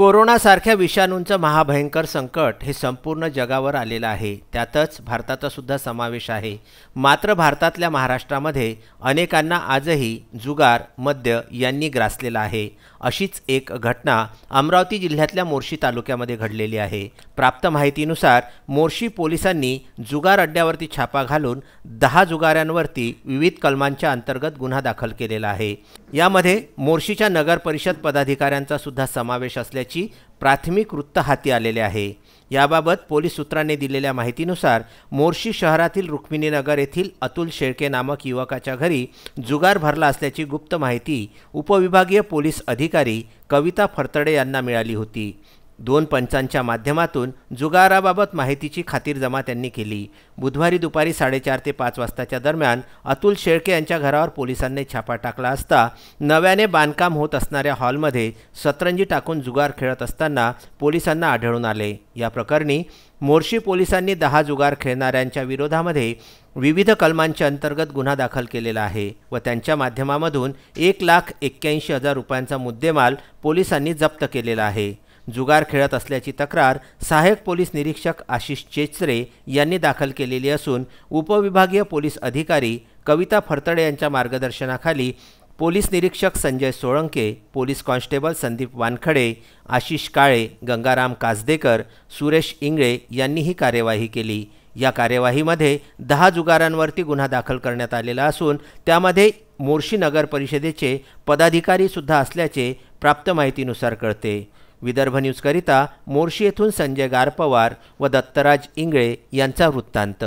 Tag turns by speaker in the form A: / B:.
A: कोरोनासारख्या विषाणूंचं महाभयंकर संकट हे संपूर्ण जगावर आलेलं आहे। त्यातच भारताचा सुद्धा समावेश आहे। मात्र भारतातल्या महाराष्ट्रामध्ये अनेकांना आजही जुगार, मद्य यांनी ग्रासलेला आहे। अशीच एक घटना अमरावती जिल्ह्यातल्या मोर्शी तालुक्यामध्ये घडलेली आहे। प्राप्त माहितीनुसार मोर्शी पोलिसांनी जुगार अड्ड्यावरती छापा घालून 10 जुगाऱ्यांवरती विविध कलमांच्या अंतर्गत गुन्हा दाखल केलेला आहे। यामध्ये मोर्शीच्या नगर परिषद पदाधिकाऱ्यांचा सुद्धा समावेश असल्याची प्राथमिक वृत्त हाती आलेले आहे। याबाबत पोलीस सूत्रांनी दिलेल्या माहितीनुसार मोर्शी शहरातील रुक्मिणीनगर येथील अतुल शेळके नामक युवकाच्या घरी जुगार भरला असल्याची गुप्त माहिती उपविभागीय पोलीस अधिकारी कविता फरतडे यांना मिळाली होती। 2 पंचांच्या माध्यमातून जुगाराबाबत माहितीची खातीरजमा त्यांनी केली। बुधवारी दुपारी 4:30 ते 5 वाजताच्या दरम्यान अतुल शेळके यांच्या घरावर पोलिसांनी छापा टाकला असता नव्याने बांधकाम होत असणाऱ्या हॉलमध्ये सतरंजी टाकून जुगार खेळत असताना पोलिसांना आढळून आले। या प्रकरणी मोर्शी पोलिसांनी 10 जुगार खेळणाऱ्यांच्या विरोधामध्ये विविध कलमांच्या अंतर्गत गुन्हा दाखल केलेला आहे व त्यांच्या माध्यमामधून 1,81,000 रुपयांचा मुद्देमाल पोलिसांनी जप्त केलेला आहे। जुगार खेळत असल्याची तक्रार सहाय्यक पोलीस निरीक्षक आशिष चेचरे यांनी दाखल केलेली असून उपविभागीय पोलीस अधिकारी कविता फरतडे यांच्या मार्गदर्शनाखाली पोलीस निरीक्षक संजय सोळंके, पोलीस कॉन्स्टेबल संदीप वानखडे, आशिष काळे, गंगाराम कासदेकर, सुरेश इंगळे यांनी ही कार्यवाही केली। या कार्यवाहीमध्ये 10 जुगारांवरती गुन्हा दाखल करण्यात आलेला असून त्यामध्ये मोर्शी नगर परिषदेचे पदाधिकारी सुद्धा असल्याचे प्राप्त माहितीनुसार कळते। विदर्भ न्यूज करिता मोर्शी येथून संजय गारपवार व दत्तराज इंगळे यांचा वृत्तांत।